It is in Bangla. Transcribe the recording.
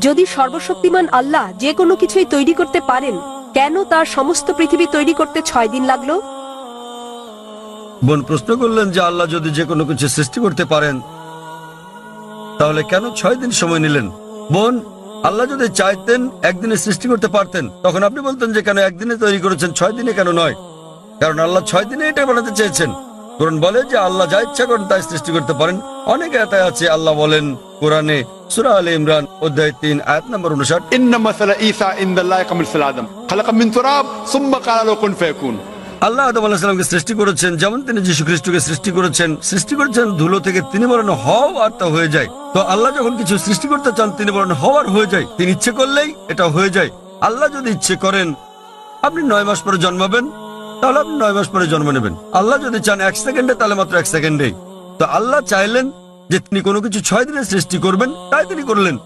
যদি সর্বশক্তিমান আল্লাহ যে কোনো কিছুই তৈরি করতে পারেন, কেন তার সমস্ত পৃথিবী তৈরি করতে 6 দিন লাগলো? বোন প্রশ্ন করলেন যে আল্লাহ যদি যে কোনো কিছু সৃষ্টি করতে পারেন তাহলে কেন 6 দিন সময় নিলেন। বোন, আল্লাহ যদি চাইতেন একদিনে সৃষ্টি করতে পারতেন, তখন আপনি বলতেন যে কেন একদিনে তৈরি করেছেন, 6 দিনে কেন নয়? কারণ আল্লাহ 6 দিনে এটা বানাতে চেয়েছেন। কোরআন বলে যে আল্লাহ যা ইচ্ছা করেন তাই সৃষ্টি করতে পারেন। অনেক আয়াত আছে, আল্লাহ বলেন কোরআনে সূরা আলে ইমরান অধ্যায় 3 আয়াত নম্বর 59, إن مثل عيسى عند الله كمثل آدم خلق من تراب ثم قال له كن فيكون। আল্লাহ আদম আলাইহিস সালামকে সৃষ্টি করেছেন যেমন তিনি যীশু খ্রিস্টকে সৃষ্টি করেছেন ধুলো থেকে, তিনি বলেন হও আর তা হয়ে যায়। তো আল্লাহ যখন কিছু সৃষ্টি করতে চান তিনি বলেন হও আর হয়ে যায়। তিনি ইচ্ছে করলেই এটা হয়ে যায়। আল্লাহ যদি ইচ্ছে করেন আপনি 9 মাস পরে জন্মাবেন, তাহলে আপনি 9 মাস পরে জন্ম নেবেন। আল্লাহ যদি চান 1 সেকেন্ডে, তাহলে মাত্র 1 সেকেন্ডেই। তো আল্লাহ চাইলেন যে তিনি কোনো কিছু 6 দিনে সৃষ্টি করবেন, তাই তিনি করলেন।